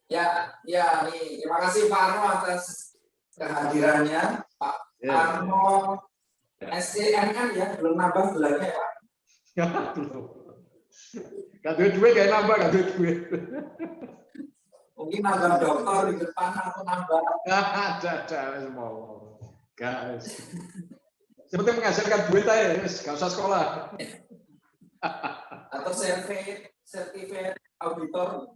Ya, nih, terima kasih Pak Arno atas kehadirannya. Pak Arno SCMN ya, belum nambah gelarnya ya Pak. Gak duit kayak nambah, gak duit. Mungkin nambah dokter di depan atau nambah. Ada semua. Guys. Seperti menghasilkan duit aja, gak usah sekolah. Atau sertifikat auditor.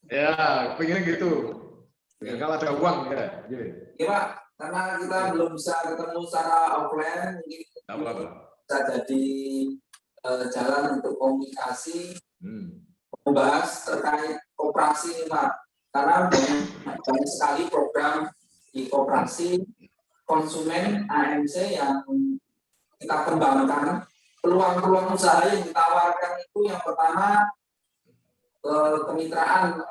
Ya, pengennya gitu. Ya, kalau ada uang ya. Ya Pak, karena kita belum bisa ketemu secara offline, mungkin bisa jadi jalan untuk komunikasi, membahas terkait koperasi ini Pak. Karena banyak sekali program di koperasi konsumen AMC yang kita kembangkan. Peluang-peluang usaha yang ditawarkan itu yang pertama kemitraan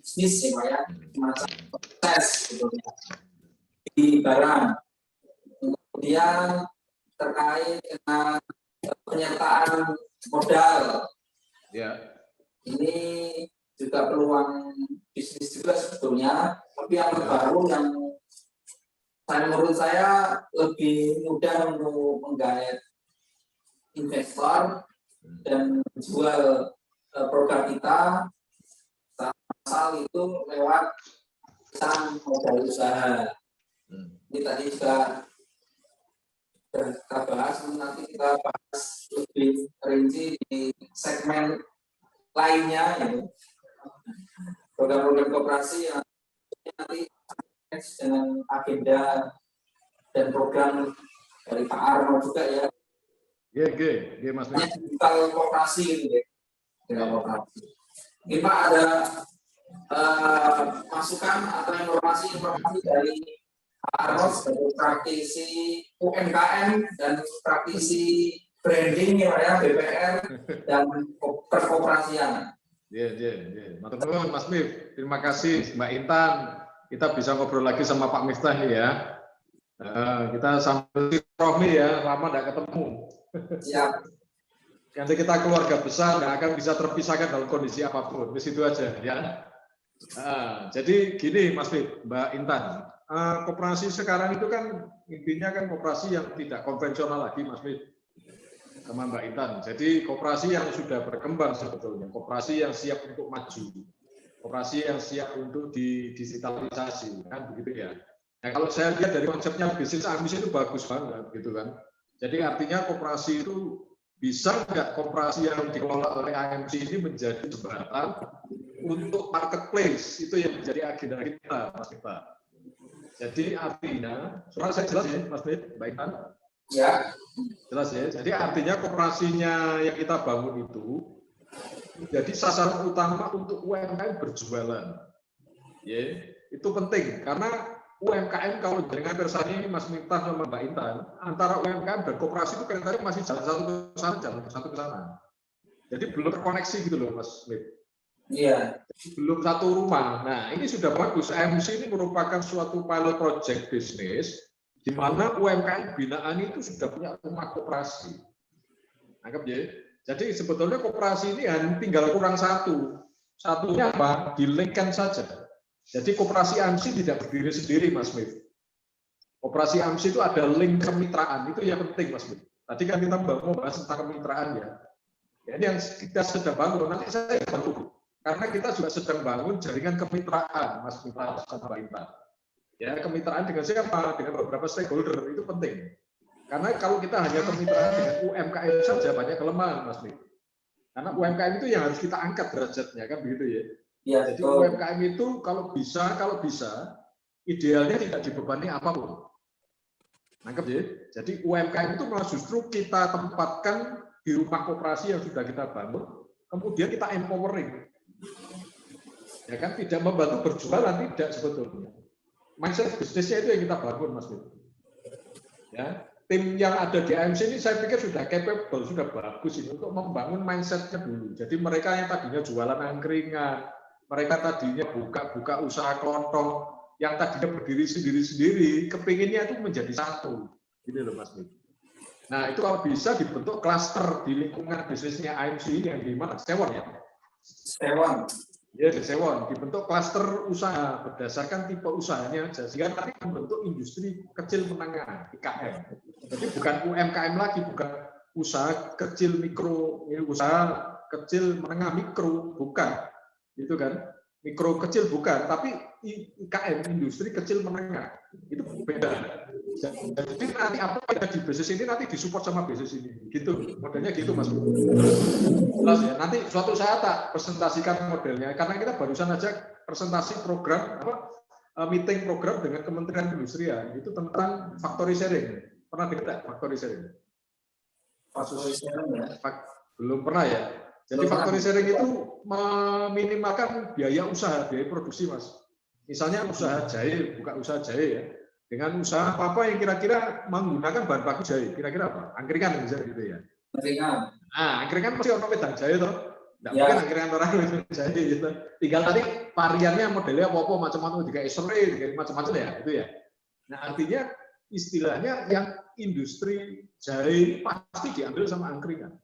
bisnis ya Pak ya, semacam proses gitu di barang. Kemudian terkait dengan penyertaan modal. Ya. Ini juga peluang bisnis juga sebetulnya, tapi yang terbaru yang menurut saya lebih mudah untuk menggait investor dan jual produk kita asal itu lewat pesan modal usaha. Ini tadi juga kita bahas, nanti kita bahas lebih rinci di segmen lainnya, yaitu program-program koperasi yang nanti dengan agenda dan program dari Pak Arno juga ya. Iya, Mas. Digital koperasi gitu ya. Digital koperasi. Ini Pak ada masukan atau informasi dari Pak Arno sebagai praktisi UMKM dan praktisi branding ya BPR dan perkoperasian. Teman-teman, Mas Mif, terima kasih Mbak Intan. Kita bisa ngobrol lagi sama Pak Miftah nih ya. Kita sambil rohmi ya, lama tidak ketemu. Siap. Nanti kita keluarga besar, nggak akan bisa terpisahkan dalam kondisi apapun. Di situ aja ya. Jadi gini Mas Mif, Mbak Intan. Koperasi sekarang itu kan intinya kan koperasi yang tidak konvensional lagi Mas Mif. Sama Mbak Intan. Jadi koperasi yang sudah berkembang sebetulnya, koperasi yang siap untuk maju, koperasi yang siap untuk didigitalisasi, kan begitu ya. Nah, kalau saya lihat dari konsepnya bisnis AMC itu bagus banget, gitu kan. Jadi artinya koperasi itu bisa nggak koperasi yang dikelola oleh AMC ini menjadi jembatan untuk marketplace, itu yang menjadi agenda kita, Mas Miftah. Jadi artinya, soalnya saya jelas ya, Mas Mbak Intan. Ya. Jelas ya. Jadi artinya koperasinya yang kita bangun itu menjadi sasaran utama untuk UMKM berjualan. Ya, itu penting karena UMKM kalau dengan persani Mas Miftah sama Mbak Intan, antara UMKM dan koperasi itu kadang-kadang masih jalan satu ke sana, jalan satu ke sana. Jadi belum terkoneksi gitu loh, Mas Miftah. Iya. Belum satu rumah. Nah, ini sudah bagus. AMC ini merupakan suatu pilot project bisnis di mana UMKM binaan itu sudah punya rumah koperasi. Anggap ya. Jadi sebetulnya koperasi ini hanya tinggal kurang satu. Satunya apa? Di-link-kan saja. Jadi koperasi AMC tidak berdiri sendiri, Mas Mif. Koperasi AMC itu ada link kemitraan. Itu yang penting, Mas Mif. Tadi kan kita mau bahas tentang kemitraan ya. Ini yang kita sedang bangun. Nanti saya bantu. Karena kita juga sedang bangun jaringan kemitraan, Mas Mif sama Mbak Intan. Ya, kemitraan dengan siapa? Dengan beberapa stakeholder itu penting. Karena kalau kita hanya kemitraan dengan UMKM saja banyak kelemahan, Mas Mif. Karena UMKM itu yang harus kita angkat derajatnya, kan begitu ya. Ya, jadi UMKM itu kalau bisa idealnya tidak dibebani apapun. Nangkep ya. Jadi UMKM itu malah justru kita tempatkan di rumah koperasi yang sudah kita bangun, kemudian kita empowering. Ya kan, tidak membantu berjualan, tidak sebetulnya. Mindset bisnisnya itu yang kita bangun, Mas Mif. Ya, tim yang ada di AMC ini saya pikir sudah capable, sudah bagus ini untuk membangun mindsetnya dulu. Jadi mereka yang tadinya jualan angkringan, mereka tadinya buka usaha kelontong, yang tadinya berdiri sendiri-sendiri, kepinginnya itu menjadi satu. Gitu loh, Mas Mif. Nah, itu kalau bisa dibentuk klaster di lingkungan bisnisnya AMC yang di mana? Sewon ya? Sewon. Ya, disewon, dibentuk klaster usaha berdasarkan tipe usahanya aja, sehingga nanti membentuk industri kecil menengah (IKM). Jadi bukan UMKM lagi, bukan usaha kecil mikro, usaha kecil menengah mikro, bukan, gitu kan? Mikro kecil bukan, tapi IKM, industri kecil menengah, itu beda. Jadi nanti apa yang ada di bisnis ini nanti disupport sama bisnis ini, gitu, modelnya gitu Mas. Jelas ya, nanti suatu saat tak presentasikan modelnya, karena kita barusan aja presentasi program meeting program dengan Kementerian Perindustrian itu tentang factory sharing. Pernah dengar factory sharing? Factory sharing ya? Belum pernah ya. Jadi factory sharing itu meminimalkan biaya usaha, biaya produksi Mas. Misalnya usaha jahe, buka usaha jahe ya, dengan usaha apa yang kira-kira menggunakan bahan baku jahe, kira-kira apa? Angkringan misalnya gitu ya. Angkringan. Nah, angkringan pasti orang wedang jahe toh. Enggak mungkin angkringan orang wedang jahe gitu. Tinggal tadi variannya modelnya apa macam-macam, juga Israel, juga macam-macam ya, itu ya. Nah, artinya istilahnya yang industri jahe pasti diambil sama angkringan.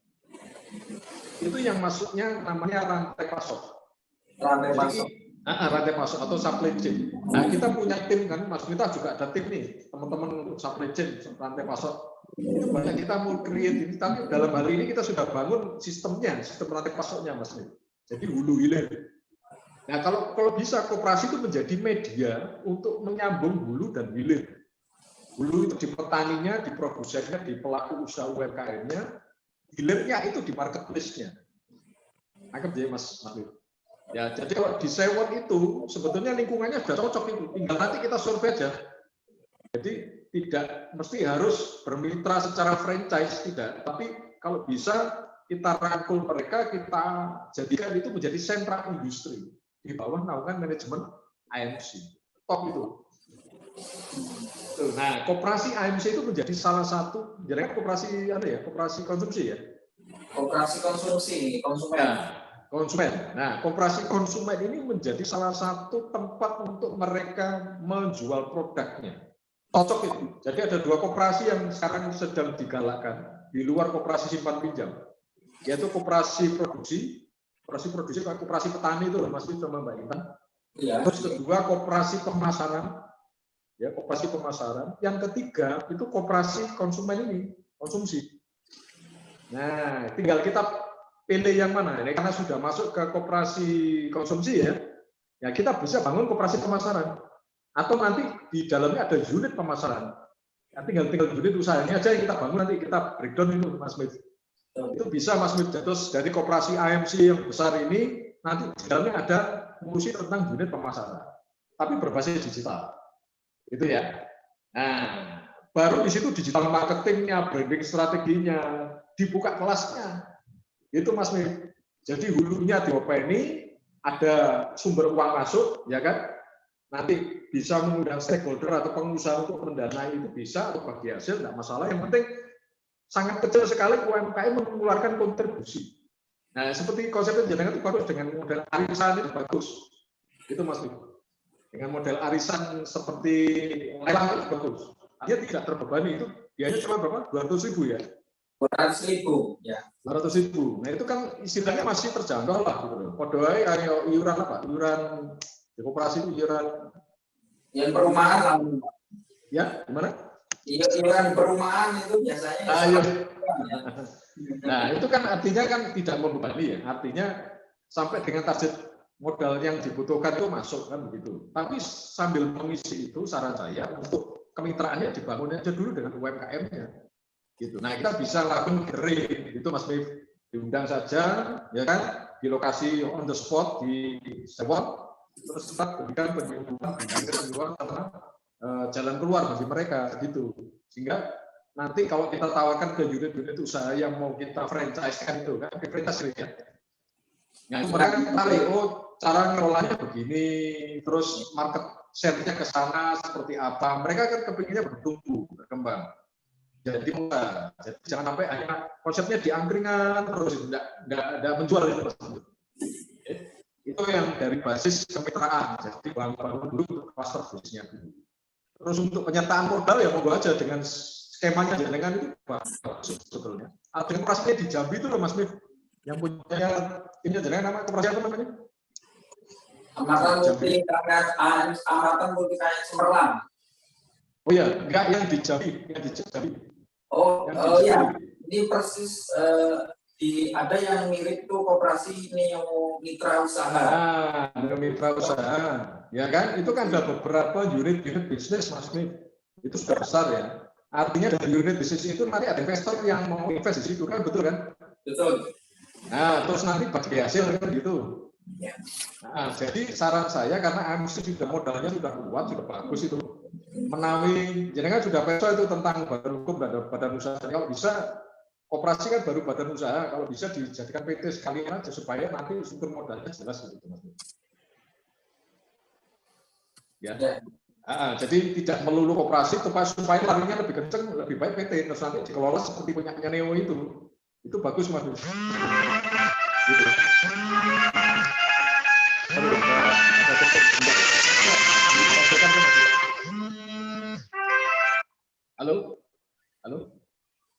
Itu yang masuknya namanya rantai pasok. Rantai pasok. Rantai pasok atau supply chain. Nah, kita punya tim kan, Mas Mita juga ada tim nih, teman-teman untuk supply chain, rantai pasok. Itu banyak kita mau create ini, tapi dalam hal ini kita sudah bangun sistemnya, sistem rantai pasoknya, Mas Mita. Jadi hulu hilir. Nah, kalau bisa koperasi itu menjadi media untuk menyambung hulu dan hilir. Hulu itu di petaninya, di produsennya, di pelaku usaha UMKM-nya, hilirnya itu di marketplace-nya. Anggap ya Mas Mita. Ya, jadi kalau di Sewon itu sebetulnya lingkungannya sudah cocok itu. Tinggal nanti kita survei aja. Jadi tidak mesti harus bermitra secara franchise, tidak. Tapi kalau bisa kita rangkul mereka, kita jadikan itu menjadi sentra industri di bawah naungan manajemen AMC. Top itu. Nah, koperasi AMC itu menjadi salah satu, jadi koperasi ada ya, koperasi konsumsi ya. Koperasi konsumsi, konsumen. Konsumen. Nah, koperasi konsumen ini menjadi salah satu tempat untuk mereka menjual produknya. Cocok itu. Jadi ada dua koperasi yang sekarang sedang digalakkan di luar koperasi simpan pinjam, yaitu koperasi produksi koperasi petani itu Mas sama Mbak Intan. Ya. Terus kedua koperasi pemasaran, ya koperasi pemasaran. Yang ketiga itu koperasi konsumen ini, konsumsi. Nah, tinggal kita pilih yang mana ini karena sudah masuk ke koperasi konsumsi ya kita bisa bangun koperasi pemasaran atau nanti di dalamnya ada unit pemasaran ya, tinggal unit usahanya aja yang kita bangun, nanti kita breakdown itu Mas Mit. Itu bisa Mas Mit. Terus dari koperasi AMC yang besar ini nanti di dalamnya ada fungsi tentang unit pemasaran tapi berbasis digital itu ya. Nah, baru di situ digital marketingnya, branding strateginya, dibuka kelasnya. Itu Mas Mif. Jadi hulunya diopeni, ada sumber uang masuk, ya kan? Nanti bisa mengundang stakeholder atau pengusaha untuk mendanai itu bisa, atau bagi hasil, tidak masalah. Yang penting sangat kecil sekali UMKM mengeluarkan kontribusi. Nah, seperti konsep jenengan itu bagus, dengan model arisan itu bagus. Itu Mas Mif. Dengan model arisan seperti lelang itu bagus. Dia tidak terbebani, itu biayanya cuma berapa? 200.000 ya? 200.000 ya. 200.000. Nah itu kan istilahnya masih terjangkau lah gitu loh. Padahal kayak iuran apa? Iuran di koperasi itu iuran yang perumahan lah. Ya, gimana? Iuran perumahan itu biasanya. Nah, itu kan artinya kan tidak membebani ya. Artinya sampai dengan target modal yang dibutuhkan itu masuk kan begitu. Tapi sambil mengisi itu saran saya untuk kemitraannya dibangun aja dulu dengan UMKM-nya. Gitu. Nah, kita bisa lakukan grade, itu Mas Mif, diundang saja, ya kan, di lokasi on the spot di Sewon, terus kita berikan penyuluhan karena jalan keluar bagi mereka, gitu. Sehingga nanti kalau kita tawarkan ke unit-unit usaha yang mau kita franchise-kan itu, kan, franchise ya. Nah, itu mereka tarik, oh cara ngelolanya begini, terus market share-nya ke sana seperti apa. Mereka kan kepinginnya bertumbuh, berkembang. Jadi jangan sampai hanya konsepnya di angkringan terus nggak ada menjual itu. Itu yang dari basis kemitraan. Jadi bangun dulu cluster bisnisnya. Terus untuk penyertaan modal ya monggo aja dengan skemanya dengan itu bagus sebetulnya. Ada yang koperasinya di Jambi itu loh Mas Mif, yang punya timnya jenengan nama koperasi apa namanya? Amatan multi kayak Cemerlang. Oh ya, enggak yang di Jambi, yang di Jambi. Oh, ya, ini persis ada yang mirip tuh koperasi Neo Mitra Usaha. Neo Mitra Usaha, ya kan? Itu kan ada beberapa unit bisnis, Mas Mif. Itu sudah besar ya. Artinya dari unit bisnis itu nanti ada investor yang mau invest di situ kan, betul kan? Betul. Nah, terus nanti bagi hasil kan gitu. Ya. Nah, jadi saran saya karena AMC sudah modalnya sudah kuat, sudah bagus itu. Menawi, jadi kan sudah peso itu tentang badan hukum dan badan usaha. Kalau bisa, koperasi kan baru badan usaha. Kalau bisa dijadikan PT sekalian aja supaya nanti struktur modalnya jelas gitu, Mas. Ya. Jadi tidak melulu koperasi, supaya larinya lebih kenceng, lebih baik PT. Terus nanti dikelola seperti punya Neo itu bagus, Mas. Gitu. Halo,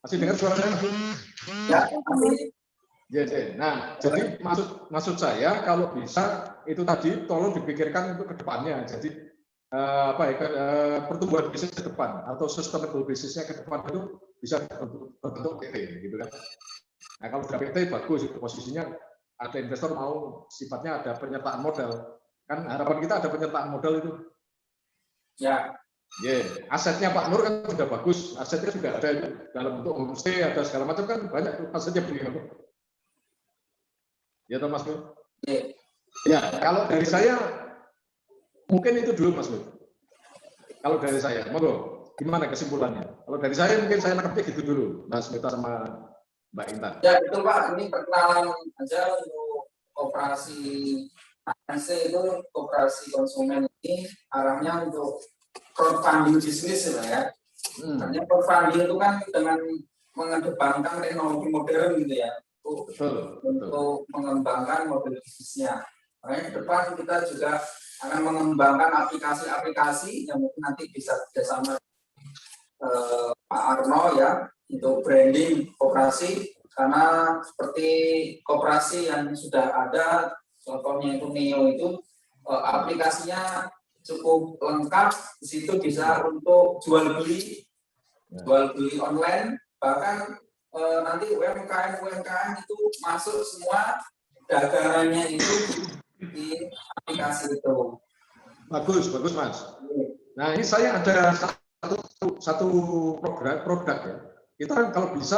masih dengar suara saya? Ya, masih. Ya. Nah, jadi maksud saya kalau bisa itu tadi tolong dipikirkan untuk kedepannya. Jadi pertumbuhan bisnis ke depan atau sustainable bisnisnya ke depan itu bisa berbentuk PT, gitu kan? Nah, kalau sudah PT bagus itu posisinya ada investor mau sifatnya ada penyertaan modal. Kan harapan kita ada penyertaan modal itu. Ya. Asetnya Pak Nur kan sudah bagus, asetnya sudah ada dalam bentuk homestay, ada segala macam kan banyak asetnya beliau. Ya, Mas Nur. Ya, kalau dari saya mungkin itu dulu, Mas Nur. Kalau dari saya, monggo, gimana kesimpulannya? Kalau dari saya mungkin saya nangkepnya gitu dulu, Mas Mita sama Mbak Intan. Ya, betul Pak. Ini perkenalan aja untuk koperasi ANC itu koperasi konsumen ini arahnya untuk crowdfunding bisnis ya. Artinya crowdfunding itu kan dengan mengedepankan teknologi modern gitu ya, untuk mengembangkan model bisnisnya. Makanya ke depan kita juga akan mengembangkan aplikasi-aplikasi yang mungkin nanti bisa bersama Pak Arno ya untuk branding koperasi, karena seperti koperasi yang sudah ada contohnya itu Neo itu aplikasinya cukup lengkap, di situ bisa untuk jual beli online, bahkan nanti UMKM itu masuk semua dagangannya itu di aplikasi itu. Bagus Mas. Nah, ini saya ada satu produk ya. Kita kan kalau bisa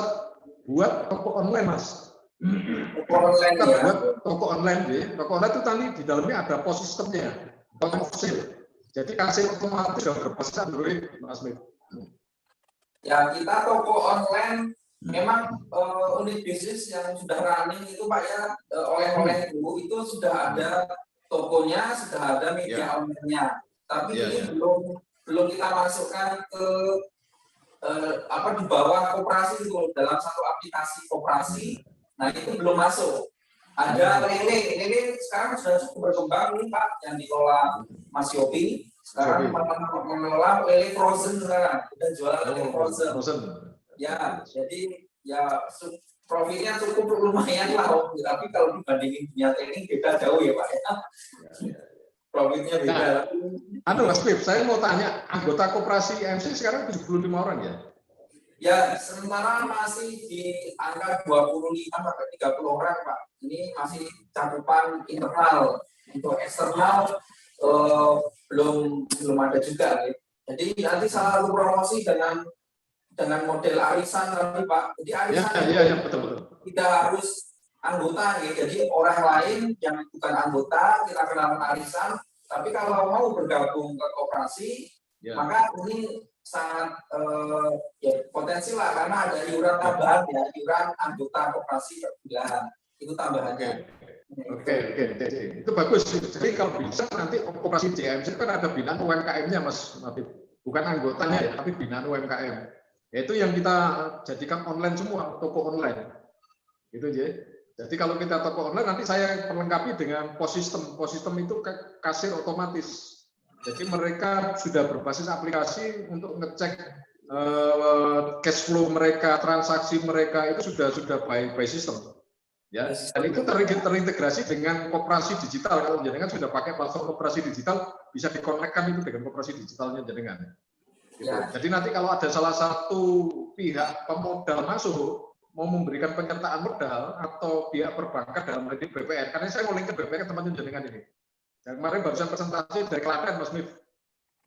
buat toko online, Mas. Kita buat toko online ya. Toko online itu tadi di dalamnya ada POS sistemnya, kasir. Jadi kasir otomatis sudah berbasis Android, Mas Mif. Ya, kita toko online memang unit bisnis yang sudah running itu Pak ya, oleh dulu itu sudah ada tokonya, sudah ada media online-nya. Tapi ini belum kita masukkan ke di bawah koperasi itu dalam satu aplikasi koperasi. Nah, itu belum masuk. Ada lele sekarang sudah cukup berkembang nih Pak, yang dikelola Mas Yopi. Sekarang mengelola lele frozen sekarang, udah jualan lele frozen. Ya, jadi ya profitnya cukup lumayan lah, tapi kalau dibandingin dunia teknik beda jauh ya Pak ya. Profitnya beda. Mas Pip, saya mau tanya, anggota koperasi MC sekarang 75 orang ya? Ya, sementara masih di angka 25 sampai 30 orang Pak. Ini masih cakupan internal. Untuk eksternal belum ada juga. Jadi nanti salah satu promosi dengan model arisan tadi Pak. Jadi arisan betul. tidak harus anggota ya. Jadi orang lain yang bukan anggota kita kenalan arisan. Tapi kalau mau bergabung ke koperasi, maka ini sangat potensi lah, karena ada iuran tambahan ya, iuran anggota koperasi per bulan. Itu tambahannya. Oke. Itu bagus. Jadi kalau bisa nanti koperasi JMC kan ada binaan UMKM-nya Mas Mafid. Bukan anggotanya ya, tapi binaan UMKM. Yaitu yang kita jadikan online semua, toko online. Gitu ya. Jadi kalau kita toko online nanti saya perlengkapi dengan POS system. POS system itu kasir otomatis. Jadi mereka sudah berbasis aplikasi untuk ngecek cash flow mereka, transaksi mereka itu sudah by system. Ya, dan itu terintegrasi dengan koperasi digital. Kalau jenengan sudah pakai platform koperasi digital, bisa dikonekkan itu dengan koperasi digitalnya jenengan. Gitu. Ya. Jadi nanti kalau ada salah satu pihak pemodal masuk, mau memberikan penyertaan modal atau pihak perbankan dalam hal ini BPR, karena saya mau link ke BPR teman-teman jenengan ini. Dan kemarin barusan presentasi dari Klaten, Mas Mif.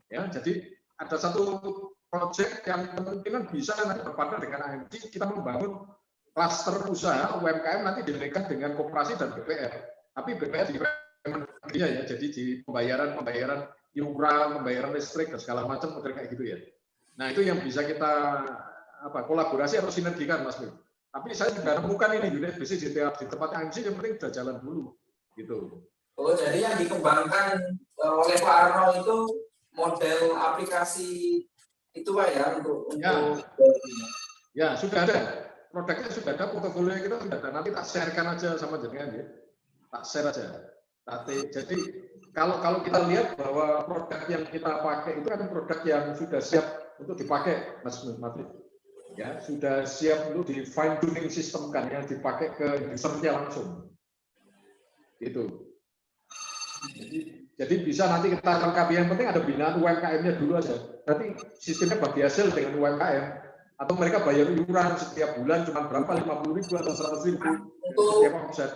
Ya, jadi ada satu proyek yang kemungkinan bisa nanti berpartner dengan AMC, kita membangun klaster usaha UMKM nanti direkan dengan koperasi dan BPR. Tapi BPR di ya, jadi di pembayaran iuran, pembayaran listrik dan segala macam model kayak gitu ya. Nah itu yang bisa kita kolaborasi atau sinergikan, Mas Mif. Tapi saya juga menemukan ini unit bisnis di tempat AMC yang penting sudah jalan dulu, gitu. Oh, jadi yang dikembangkan oleh Pak Arno itu model aplikasi itu Pak ya untuk ya sudah ada. Produknya sudah ada, portofolio kita sudah ada. Nanti tak share-kan aja sama jenengan ya. Tak share aja. Jadi kalau kita lihat bahwa produk yang kita pakai itu kan produk yang sudah siap untuk dipakai, Mas Mati. Ya, sudah siap untuk di fine tuning sistem kan yang dipakai ke usernya langsung. Gitu. Jadi bisa nanti kita lengkapi, yang penting ada binaan UMKM-nya dulu aja. Nanti sistemnya bagi hasil dengan UMKM. Atau mereka bayar iuran setiap bulan cuma berapa, 50.000 atau 100.000 setiap omset.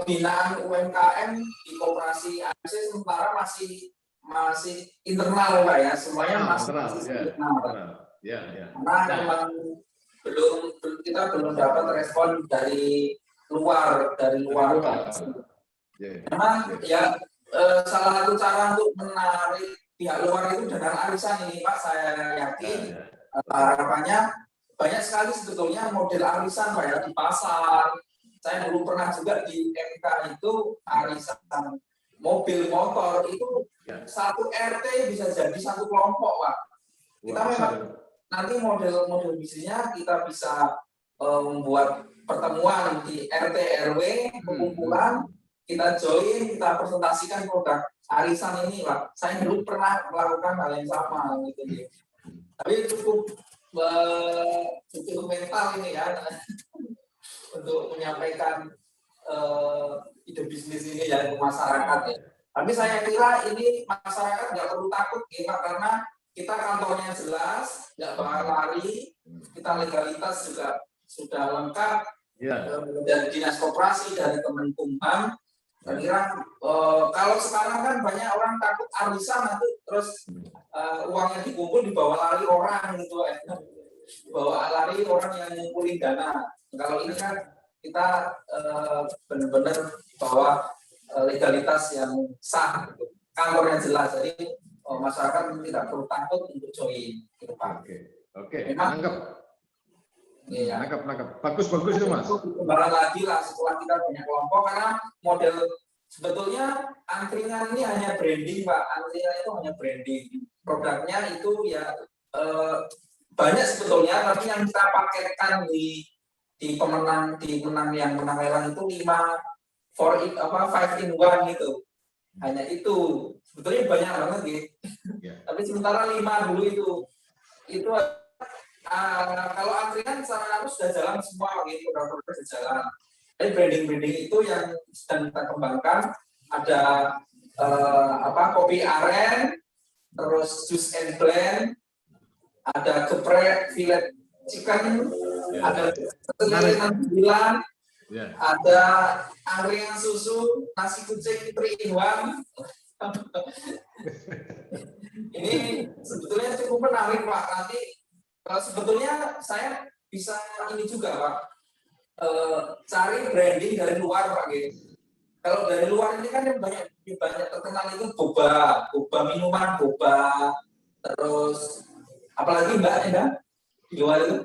Binaan UMKM di koperasi AMC sementara masih internal Pak ya, semuanya masih internal. Ya. Karena memang kita belum dapat respon dari luar. Memang ya salah satu cara untuk menarik pihak luar itu dengan arisan ini Pak, saya yakin. Harapannya banyak sekali sebetulnya model arisan Pak ya di pasar. Saya dulu pernah juga di MK itu arisan mobil motor itu satu RT bisa jadi satu kelompok Pak. Kita memang nanti model bisnisnya kita bisa membuat pertemuan di RT RW, pengumpulan, kita join, kita presentasikan produk arisan ini Pak. Saya dulu pernah melakukan hal yang sama gitu ya. Tapi cukup mental ini ya untuk menyampaikan ide bisnis ini ya ke masyarakat ya. Tapi saya kira ini masyarakat nggak perlu takut ya Pak, karena kita kantornya jelas, nggak bakal lari, kita legalitas juga sudah lengkap, dari dinas koperasi, dari Kemenkumham. Saya kira kalau sekarang kan banyak orang takut arisan nanti terus uangnya dikumpul dibawa lari orang gitu, bawa lari orang yang ngumpulin dana. Kalau ini kan kita benar-benar bawa legalitas yang sah, kantornya jelas, jadi masyarakat tidak perlu takut untuk join gitu Pak. Oke. Nangkep. Iya, nangkep. Bagus itu Mas. Kembali lagi lah setelah kita punya kelompok, karena model sebetulnya angkringan ini hanya branding Pak. Angkringan itu hanya branding. Produknya itu ya banyak sebetulnya, tapi yang kita pakaikan di pemenang yang menang lelang itu 5 in 1 gitu. Hanya itu. Sebetulnya banyak banget gitu. Tapi sementara 5 dulu itu kalau angkringan secara harus sudah jalan semua gitu, produk-produk sudah jalan. Jadi branding itu yang sedang kita kembangkan. Ada kopi aren, terus juice and blend, ada geprek fillet chicken, ada telur bulan, ada angkringan susu, nasi kucing 3 in 1. Ini sebetulnya cukup menarik Pak. Nanti sebetulnya saya bisa ini juga Pak, cari branding dari luar Pak gitu. Kalau dari luar ini kan yang banyak terkenal itu boba minuman, terus apalagi Mbak ya di luar itu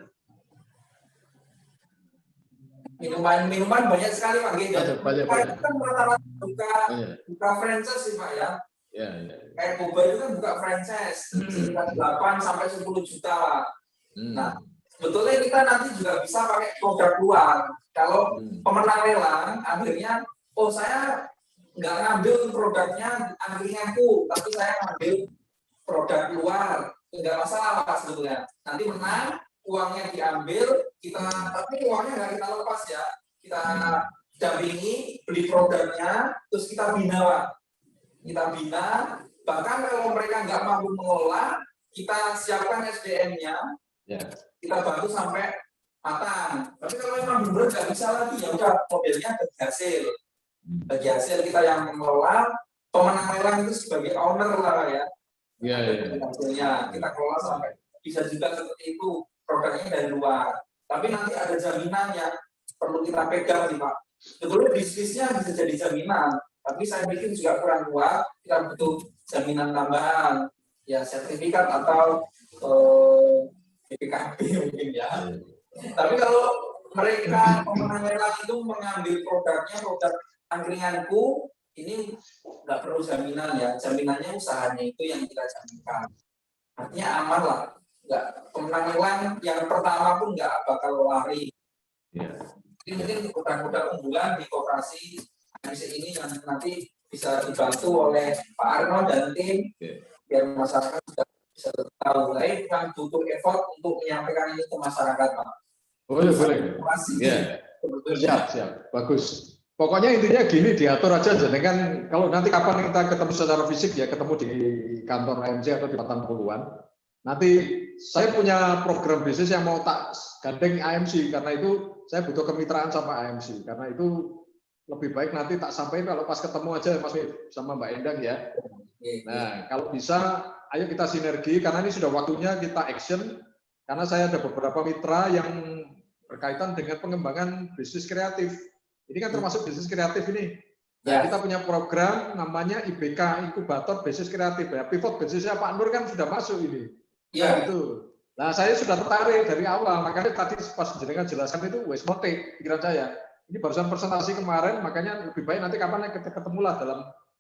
minuman banyak sekali Pak gitu. Banyak. Kan rata-rata buka franchise sih Pak ya. Kayak boba itu kan buka franchise sekitar 8 sampai 10 juta Pak. Nah, sebetulnya kita nanti juga bisa pakai produk luar. Kalau pemenang lelang, akhirnya, saya nggak ngambil produknya angkringanku, tapi saya ngambil produk luar. Nggak masalah Pak sebetulnya. Nanti menang, uangnya diambil, tapi uangnya nggak kita lepas ya. kita dampingi, beli produknya, terus kita bina, Pak. Kita bina, bahkan kalau mereka nggak mampu mengolah, kita siapkan SDM-nya, kita bantu sampai matang. Tapi kalau memang benar nggak bisa lagi, ya udah modelnya bagi hasil. Bagi hasil kita yang mengelola, pemenang lelang itu sebagai owner lah ya. Hasilnya kita kelola sampai bisa juga seperti itu, produknya dari luar. Tapi nanti ada jaminan yang perlu kita pegang nih Pak. Sebetulnya bisnisnya bisa jadi jaminan, tapi saya pikir juga kurang kuat, kita butuh jaminan tambahan, ya sertifikat atau BPKB mungkin ya. Tapi kalau mereka pemenang lelang itu mengambil produknya, produk angkringanku, ini nggak perlu jaminan ya, jaminannya usahanya itu yang kita jaminkan. Artinya aman lah, nggak pemenang lelang yang pertama pun nggak bakal lari. Ini mungkin produk-produk unggulan di koperasi AMC ini yang nanti bisa dibantu oleh Pak Arno dan tim biar masyarakat bisa tahu. Tapi kan butuh effort untuk menyampaikan ini ke masyarakat, Pak. Boleh. Siap. Bagus. Pokoknya intinya gini, diatur aja. Jadi kan kalau nanti kapan kita ketemu secara fisik ya, ketemu di kantor AMC atau di Batang Puluhan. Nanti saya punya program bisnis yang mau tak gandeng AMC, karena itu saya butuh kemitraan sama AMC. Karena itu lebih baik nanti tak sampaikan kalau pas ketemu aja Mas sama Mbak Endang ya. Nah, kalau bisa ayo kita sinergi, karena ini sudah waktunya kita action. Karena saya ada beberapa mitra yang berkaitan dengan pengembangan bisnis kreatif. Ini kan termasuk bisnis kreatif ini. Nah, kita punya program namanya IBK, Inkubator Bisnis Kreatif. Ya, pivot bisnisnya Pak Nur kan sudah masuk ini. Ya, itu. Nah, saya sudah tertarik dari awal. Makanya tadi pas jenengan jelaskan itu wes motif pikiran saya. Ini barusan presentasi kemarin, makanya lebih baik nanti kapan kita ketemulah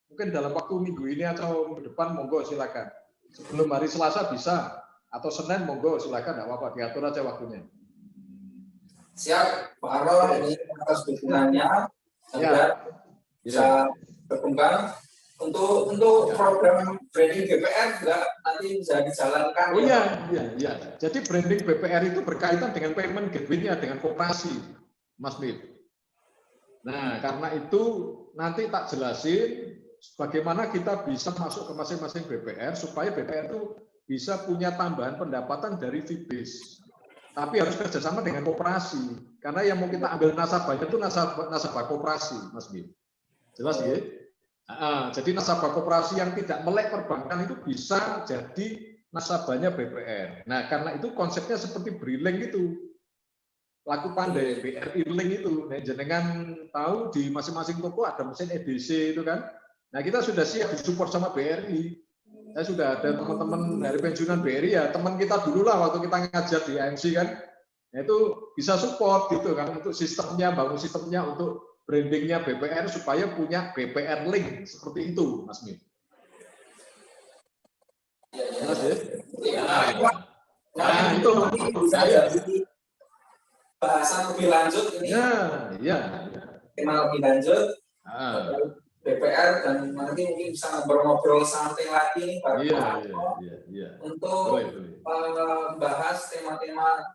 mungkin dalam waktu minggu ini atau minggu depan, monggo silakan. Sebelum hari Selasa bisa, atau Senin monggo silakan, nggak apa-apa, diatur aja waktunya. Siap, Pak Arno, ini atas dukungannya agar bisa berkembang. Untuk program branding BPR juga nanti bisa dijalankan. Oh iya. Jadi branding BPR itu berkaitan dengan payment gateway-nya dengan koperasi, Mas Mil. Nah, karena itu nanti tak jelasin bagaimana kita bisa masuk ke masing-masing BPR supaya BPR itu bisa punya tambahan pendapatan dari FIBIS. Tapi harus kerjasama dengan koperasi. Karena yang mau kita ambil nasabahnya itu nasabah koperasi, Mas Mil. Jelas ya? Jadi nasabah koperasi yang tidak melek perbankan itu bisa jadi nasabahnya BPR. Nah, karena itu konsepnya seperti BRI-Link itu. Laku pandai, BRI-Link itu. Nah, jenengan tahu di masing-masing toko ada mesin EDC itu kan. Nah, kita sudah siap disupport sama BRI. Saya sudah ada teman-teman dari pensiunan BRI ya, teman kita dulu lah waktu kita ngajar di AMC kan. Nah, itu bisa support gitu kan untuk sistemnya, bangun sistemnya untuk brandingnya BPR supaya punya BPR Link seperti itu, Mas Mil. Jelas ya? Nah, itu bisa jadi bahasan lebih lanjut ini. Ya. Kenal lebih lanjut BPR dan nanti mungkin bisa ngobrol-ngobrol santai lagi nih Pak. Iya. Untuk membahas tema-tema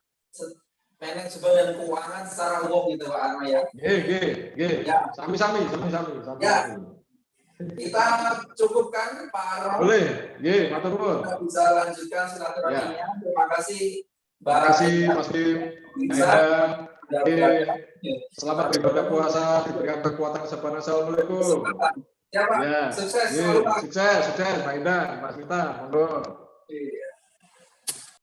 manajemen dan keuangan secara umum gitu Pak Arno ya. Ya. Sami-sami. Ya. Kita cukupkan Pak Arno. Boleh. Matur nuwun. Kita bisa lanjutkan silaturahminya. Terima kasih. Terima kasih Mas Bim. Selamat beribadah puasa, diberikan kekuatan kesabaran. Assalamualaikum. Ya Pak. Sukses selalu Pak. Sukses Mbak Indah, Mas Mita. Monggo.